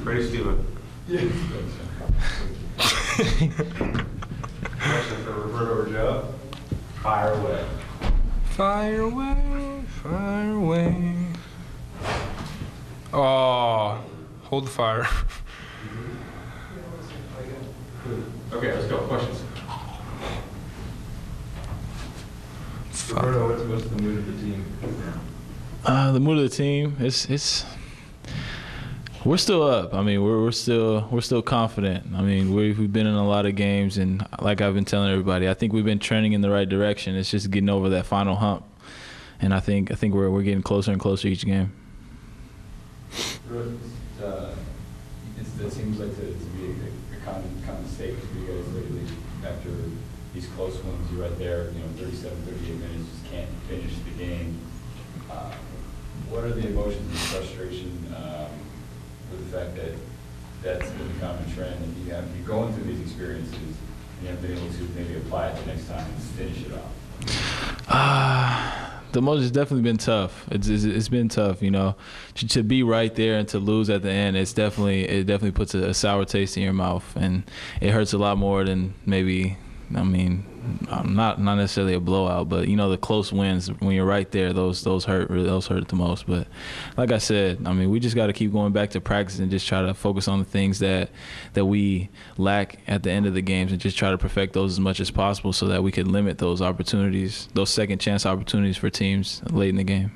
Ready, Steven? Yeah. Question for Roberto or Joe? Fire away. Fire away, fire away. Oh, hold the fire. Okay, let's go. Questions. Roberto, what's the mood of the team now? The mood of the team, it's we're still up. I mean, we're still confident. I mean, we've been in a lot of games, and like I've been telling everybody, I think we've been trending in the right direction. It's just getting over that final hump, and I think we're getting closer and closer each game. It seems like to be a common mistake for you guys lately. After these close ones, you're right there, 37, 38 minutes, just can't finish the game. What are the emotions and frustration with the fact that that's been the common trend, and you're going through these experiences, and you haven't been able to maybe apply it the next time and finish it off? The emotions has definitely been tough. It's been tough, to be right there and to lose at the end. It definitely puts a sour taste in your mouth, and it hurts a lot more than maybe. I mean, not necessarily a blowout, but the close wins when you're right there, those hurt. Really, those hurt the most. But like I said, I mean, we just got to keep going back to practice and just try to focus on the things that we lack at the end of the games, and just try to perfect those as much as possible, so that we can limit those opportunities, those second chance opportunities for teams late in the game.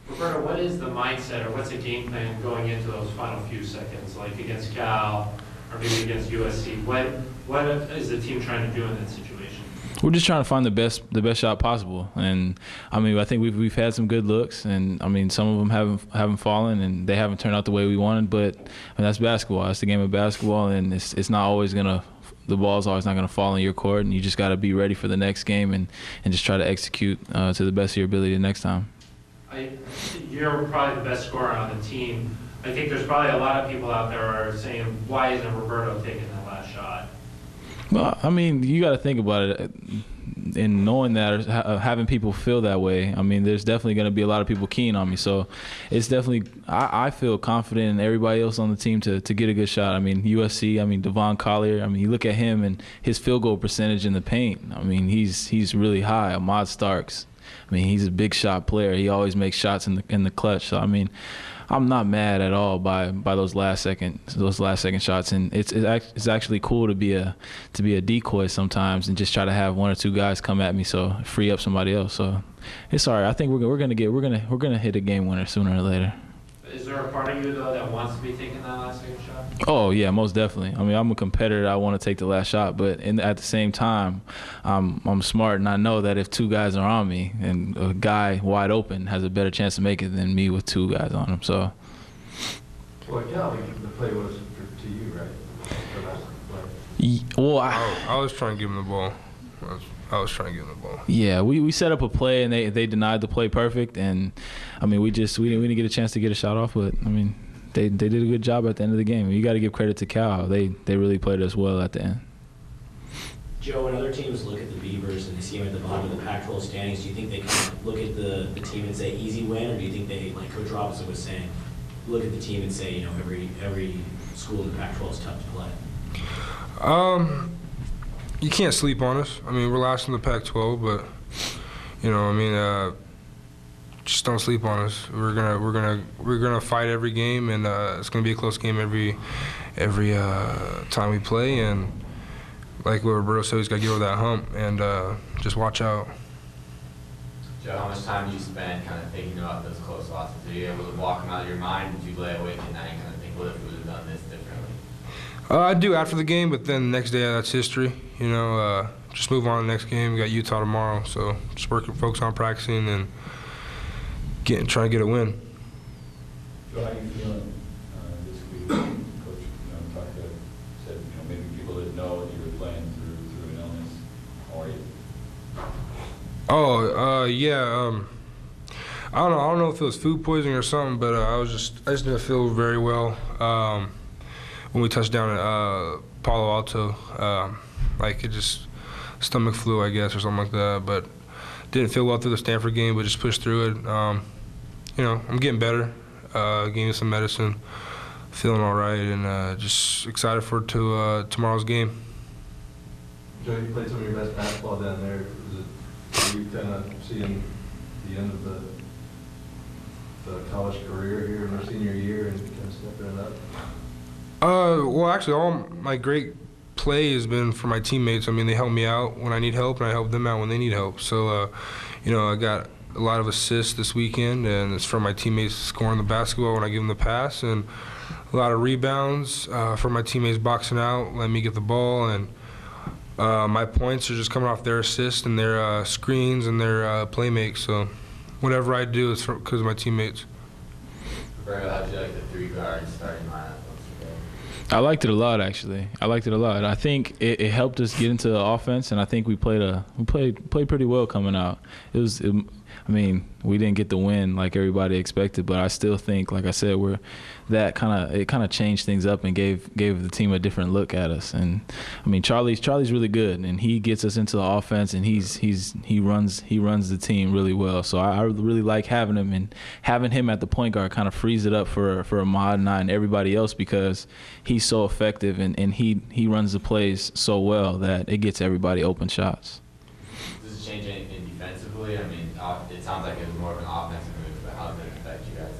Roberto, what is the mindset, or what's the game plan going into those final few seconds, like against Cal or maybe against USC? What is the team trying to do in that situation? We're just trying to find the best shot possible, and I mean, I think we've had some good looks, and I mean, some of them haven't fallen, and they haven't turned out the way we wanted. But I mean, that's basketball. That's the game of basketball, and it's not always the ball's always not gonna fall in your court, and you just got to be ready for the next game and just try to execute to the best of your ability the next time. You're probably the best scorer on the team. I think there's probably a lot of people out there are saying, why isn't Roberto taking that last shot? Well, I mean, you got to think about it, and knowing that, or having people feel that way. I mean, there's definitely going to be a lot of people keen on me, so it's definitely. I feel confident in everybody else on the team to get a good shot. I mean, USC. I mean, Devon Collier. I mean, you look at him and his field goal percentage in the paint. I mean, he's really high. Ahmad Starks. I mean, he's a big shot player. He always makes shots in the clutch. So I mean, I'm not mad at all by those last second shots, and it's actually cool to be a decoy sometimes and just try to have one or two guys come at me, so free up somebody else. So it's all right. I think we're gonna hit a game winner sooner or later. Is there a part of you though that wants to be taking that last second shot? Oh yeah, most definitely. I mean, I'm a competitor. I want to take the last shot, but at the same time, I'm smart, and I know that if two guys are on me and a guy wide open has a better chance to make it than me with two guys on him. So. Well, yeah, the play was to you, right? Well, I was trying to give him the ball. I was trying to give him the ball. Yeah, we set up a play, and they denied the play perfect, and I mean, we didn't get a chance to get a shot off, but I mean, they did a good job at the end of the game. You got to give credit to Cal. They really played us well at the end. Joe, when other teams look at the Beavers and they see them at the bottom of the Pac-12 standings, do you think they kind of look at the team and say easy win, or do you think they, like Coach Robinson was saying, look at the team and say, every school in the Pac-12 is tough to play? You can't sleep on us. I mean, we're last in the Pac-12, but just don't sleep on us. We're gonna fight every game, and it's gonna be a close game every time we play. And like what Roberto said, he's got to get over that hump and just watch out. Joe, how much time did you spend kind of thinking about those close losses? Are you able to walk them out of your mind? Did you lay awake at night and kind of think, what if we would have done this differently? I do after the game, but then the next day that's history. Just move on to the next game. We got Utah tomorrow, so just focus on practicing and trying to get a win. Joe, how are you feeling this week? Coach said maybe people didn't know that you were playing through an illness. How are you? Yeah. I don't know if it was food poisoning or something, but I just didn't feel very well when we touched down at Palo Alto. Like it just stomach flu, I guess, or something like that. But didn't feel well through the Stanford game, but just pushed through it. I'm getting better. Gave me some medicine. feeling all right, and just excited for tomorrow's game. Joe, you played some of your best basketball down there. Are you kind of seeing the end of the college career here in our senior year and kind of stepping it up? Well, actually, all my great play has been for my teammates. I mean, they help me out when I need help, and I help them out when they need help. So, I got a lot of assists this weekend, and it's from my teammates scoring the basketball when I give them the pass, and a lot of rebounds from my teammates boxing out, letting me get the ball, and my points are just coming off their assists and their screens and their play makes. So whatever I do is because of my teammates. Roberto, how'd you like the 3 guards starting lineup? I liked it a lot, actually. I liked it a lot. I think it helped us get into the offense, and I think we played pretty well coming out. We didn't get the win like everybody expected, but I still think, like I said, it kind of changed things up and gave the team a different look at us. And I mean, Charlie's really good, and he gets us into the offense, and he runs the team really well. So I really like having him, and having him at the point guard kind of frees it up for Ahmad and I and everybody else, because he's so effective and he runs the plays so well that it gets everybody open shots. Does it change anything defensively? I mean, it sounds like it was more of an offensive move, but how does it affect you guys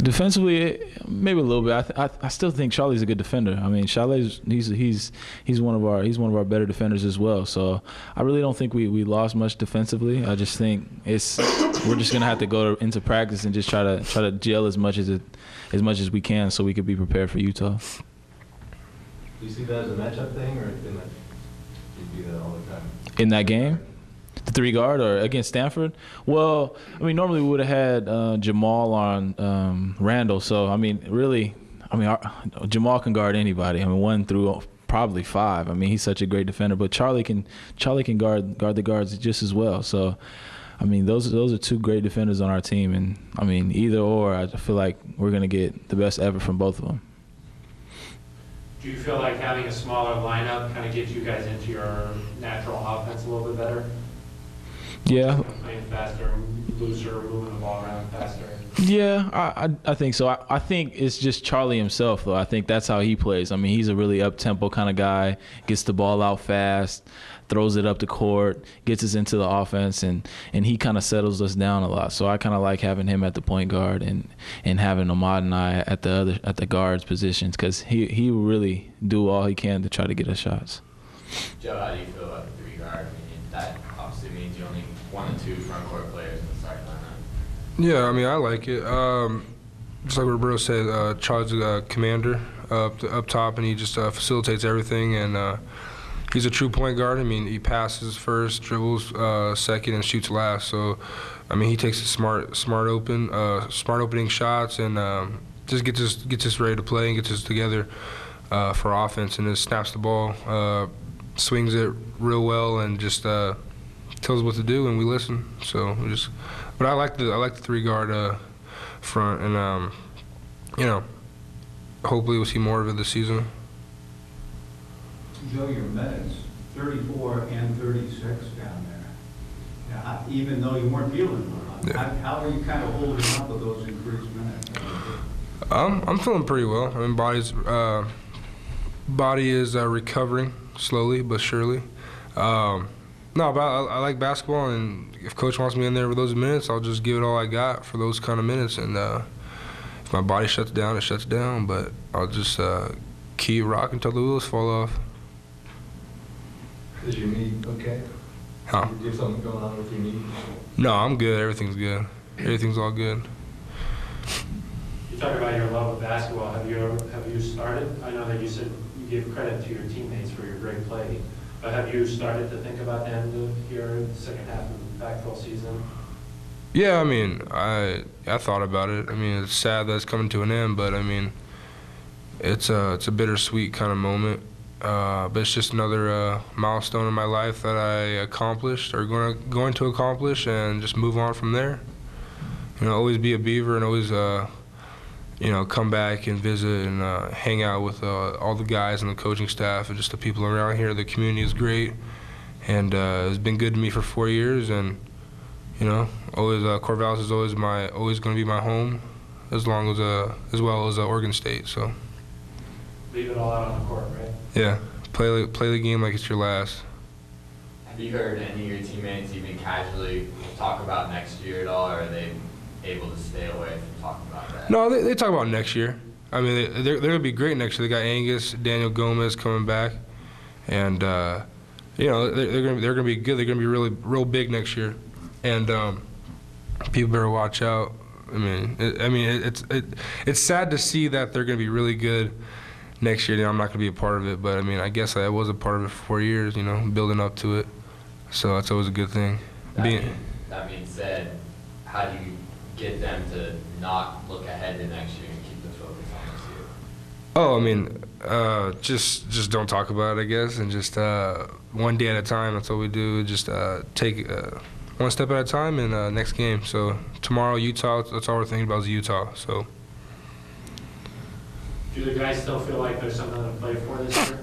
defensively? Defensively, maybe a little bit. I still think Charlie's a good defender. I mean, Charlie's he's one of our better defenders as well. So I really don't think we lost much defensively. I just think we're just gonna have to go into practice and just try to gel as much as we can, so we could be prepared for Utah. Do you see that as a matchup thing, or can you do that all the time? In that game? The 3 guard or against Stanford? Well, I mean, normally we would have had Jamal on Randall. So, I mean, really, Jamal can guard anybody. I mean, 1 through probably 5. I mean, he's such a great defender. But Charlie can guard the guards just as well. So, I mean, those are 2 great defenders on our team. And, I mean, either or, I feel like we're going to get the best ever from both of them. Do you feel like having a smaller lineup kind of gets you guys into your natural offense a little bit better? Yeah. Playing faster, looser, moving the ball around faster. Yeah, I think so. I think it's just Charlie himself, though. I think that's how he plays. I mean, he's a really up-tempo kind of guy, gets the ball out fast, throws it up the court, gets us into the offense, and he kind of settles us down a lot. So I kind of like having him at the point guard and having Ahmad and I at the guards positions, because he will really do all he can to try to get us shots. Joe, how do you feel about the 3 guard? I mean, that obviously means you only 1 or 2 front court players in the starting lineup. Yeah, I mean, I like it. Just like Roberto said, Charlie's a commander up top, and he just facilitates everything, and he's a true point guard. I mean, he passes first, dribbles second, and shoots last. So, I mean, he takes the smart opening shots, and just gets us ready to play and gets us together for offense, and just snaps the ball, swings it real well, and just tells us what to do, and we listen. So but I like the 3 guard front, and hopefully we'll see more of it this season. Joe, your minutes, 34 and 36 down there. Yeah, even though you weren't feeling well, Yeah. how are you kind of holding up with those increased minutes? I'm feeling pretty well. I mean, body is recovering slowly but surely. No, but I like basketball, and if coach wants me in there for those minutes, I'll just give it all I got for those kind of minutes. And if my body shuts down, it shuts down. But I'll just keep rocking until the wheels fall off. Is your knee okay? Huh? Do you have something going on with your knee? No, I'm good. Everything's good. Everything's all good. You talk about your love of basketball. Have you started? I know that you said you gave credit to your teammates for your great play. But have you started to think about the end of the second half of the Pac-12 season? Yeah, I mean, I thought about it. I mean, it's sad that it's coming to an end, but I mean, it's a bittersweet kind of moment. But it's just another milestone in my life that I accomplished or going to accomplish, and just move on from there. Always be a Beaver, and always come back and visit and hang out with all the guys and the coaching staff and just the people around here. The community is great, and it's been good to me for 4 years. And always Corvallis is always going to be my home. as well as Oregon State. So Leave it all out on the court, right? yeah, play the game like it's your last. Have you heard any of your teammates even casually talk about next year at all, or are they able to stay away from talking about that? No, they talk about next year. I mean, they're going to be great next year. They got Angus, Daniel Gomez coming back, and you know they're going to be good. They're going to be real big next year, and people better watch out. I mean, it's sad to see that they're going to be really good next year. You know, I'm not going to be a part of it, but I mean, I guess I was a part of it for 4 years. You know, building up to it, so that's always a good thing. That being said, how do you get them to not look ahead to next year and keep the focus on this year? Oh, I mean, just don't talk about it, I guess, and just one day at a time. That's all we do. Just take one step at a time, and next game. So tomorrow, Utah. That's all we're thinking about is Utah. So. Do the guys still feel like there's something to play for this year?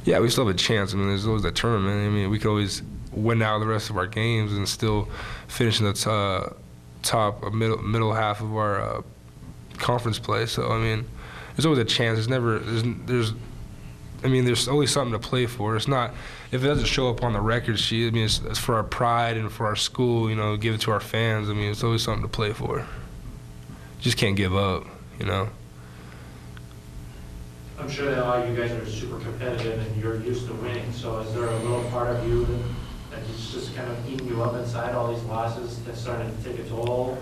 Yeah, we still have a chance. I mean, there's always that tournament. I mean, we could always win out the rest of our games and still finish in the middle half of our conference play. So I mean, there's always a chance. There's always something to play for. It's not, if it doesn't show up on the record sheet, I mean, it's for our pride and for our school, you know, give it to our fans. I mean, it's always something to play for. Just can't give up, you know. I'm sure that all you guys are super competitive and you're used to winning, so is there a little part of you that is just kind of eating you up inside, all these losses that's starting to take a toll?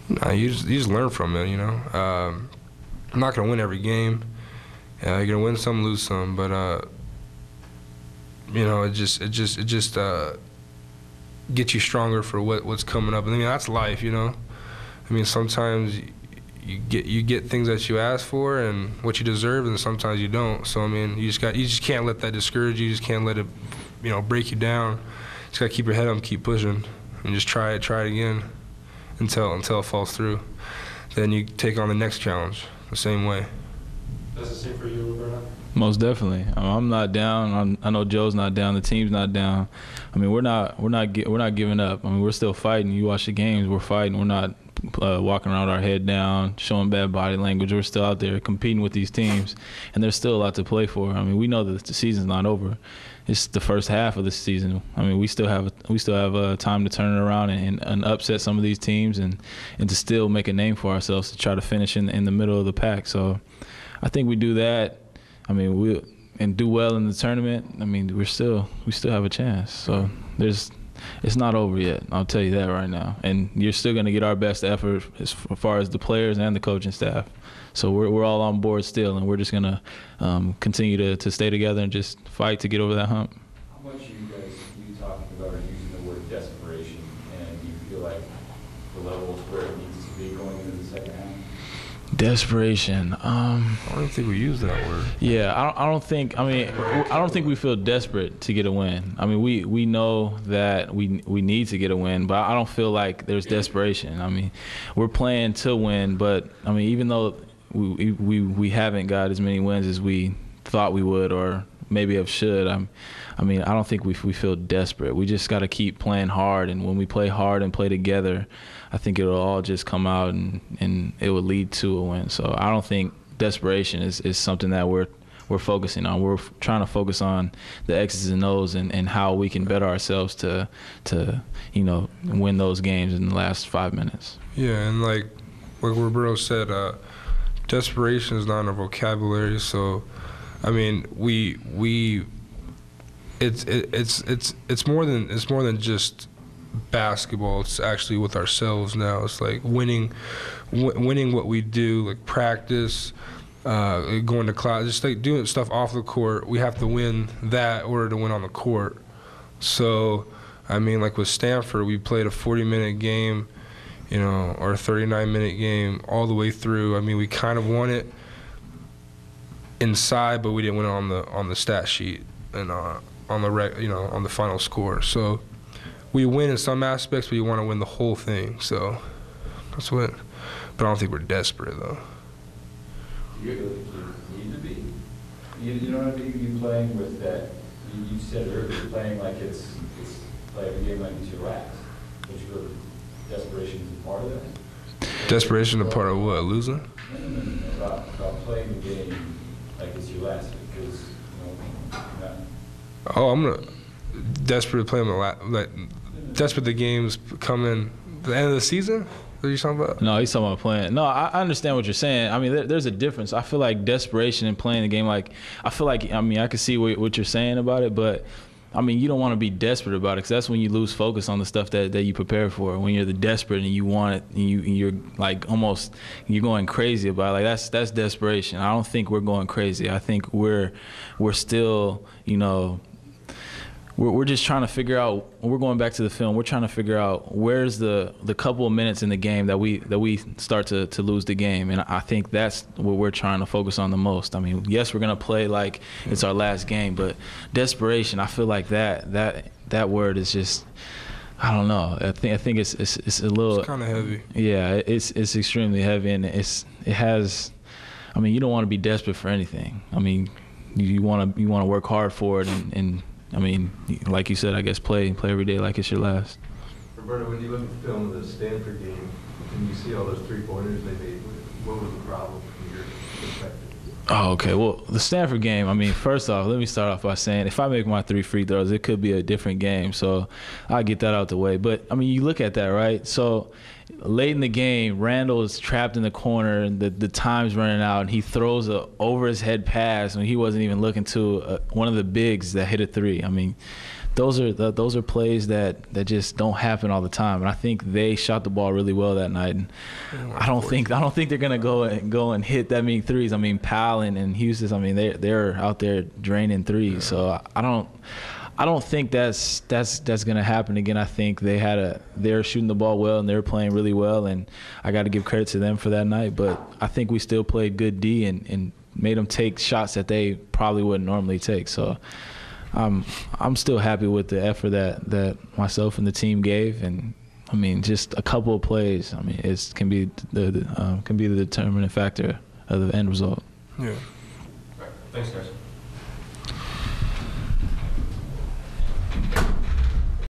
No, you just learn from it, you know. I'm not going to win every game. You're going to win some, lose some, but you know, it just gets you stronger for what's coming up. And I mean, that's life, you know. I mean, sometimes you get things that you ask for and what you deserve, and sometimes you don't. So I mean, you just can't let that discourage you. You just can't let it, you know, break you down. You just gotta keep your head up, keep pushing, and just try it again until it falls through. Then you take on the next challenge the same way. That's the same for you, Roberto? Most definitely. I'm not down. I know Joe's not down. The team's not down. I mean, we're not giving up. I mean, we're still fighting. You watch the games. We're fighting. We're not walking around with our head down, showing bad body language. We're still out there competing with these teams, and there's still a lot to play for. I mean, we know that the season's not over. It's the first half of the season. I mean, we still have time to turn it around and upset some of these teams, and to still make a name for ourselves to try to finish in the middle of the pack. So, I think we do that. I mean, and do well in the tournament. I mean, we still have a chance. So it's not over yet. I'll tell you that right now. And you're still going to get our best effort as far as the players and the coaching staff. So we're all on board still, and we're just going to continue to stay together and just fight to get over that hump. How much are you talking about or using the word desperation, and do you feel like the level is where it needs to be going into the second half? Desperation. I don't think we use that word. Yeah, I don't think we feel desperate to get a win. I mean, we know that we need to get a win, but I don't feel like there's desperation. I mean, we're playing to win, but I mean, even though we haven't got as many wins as we thought we would or maybe have should, I mean, I don't think we feel desperate. We just got to keep playing hard, and when we play hard and play together, I think it'll all just come out and it will lead to a win. So I don't think desperation is something that we're focusing on. We're trying to focus on the X's and O's and how we can better ourselves to you know, win those games in the last 5 minutes. Yeah, and like Roberto said, desperation is not in our vocabulary. So, I mean, it's more than just basketball. It's actually with ourselves now. It's like winning what we do, like practice, going to class, just like doing stuff off the court. We have to win that in order to win on the court. So, I mean, like with Stanford, we played a 40-minute game, you know, or a 39-minute game all the way through. I mean, we kind of won it inside, but we didn't win it on the stat sheet and on the final score. So we win in some aspects, but you want to win the whole thing. So that's what. But I don't think we're desperate though. You need to be. You know what I mean? You playing with that. You said earlier, you're playing like it's like a game like it's your last. But you feel desperation is a part of that. Desperation a part of what? Losing? About playing the game like it's your last, because, Oh, I'm gonna desperate to play them desperate the games come in the end of the season. What are you talking about? No, he's talking about playing. No, I understand what you're saying. I mean, there's a difference. I feel like desperation and playing the game. Like, I feel like, I mean, I can see what you're saying about it, but I mean, you don't want to be desperate about it, because that's when you lose focus on the stuff that you prepare for. When you're the desperate and you want it, and you're like almost you're going crazy about it. Like that's desperation. I don't think we're going crazy. I think we're still, we're just trying to figure out. We're going back to the film. We're trying to figure out where's the couple of minutes in the game that we start to lose the game, and I think that's what we're trying to focus on the most. I mean, yes, we're gonna play like it's our last game, but desperation. I feel like that word is just. I don't know. I think it's a little. It's kind of heavy. Yeah, it's extremely heavy, and it has. I mean, you don't want to be desperate for anything. I mean, you want to work hard for it, and I mean, like you said, I guess play every day like it's your last. Roberto, when you look at the film of the Stanford game, and you see all those three-pointers they made, what was the problem from your perspective? Oh, okay. Well, the Stanford game, I mean, first off, let me start off by saying if I make my 3 free throws, it could be a different game. So I'll get that out the way. But, I mean, you look at that, right? So late in the game, Randall is trapped in the corner, and the time's running out, and he throws a over-his-head pass when he wasn't even looking to one of the bigs that hit a 3. I mean, those are plays that just don't happen all the time, and I think they shot the ball really well that night. And I don't think they're gonna go and hit that many threes. I mean, Powell and Houston, I mean, they're out there draining threes. So I don't think that's gonna happen again. I think they're shooting the ball well and they're playing really well, and I got to give credit to them for that night. But I think we still played good D and made them take shots that they probably wouldn't normally take. So. I'm still happy with the effort that myself and the team gave, and I mean, just a couple of plays. I mean, it can be the determining factor of the end result. Yeah. Thanks, guys.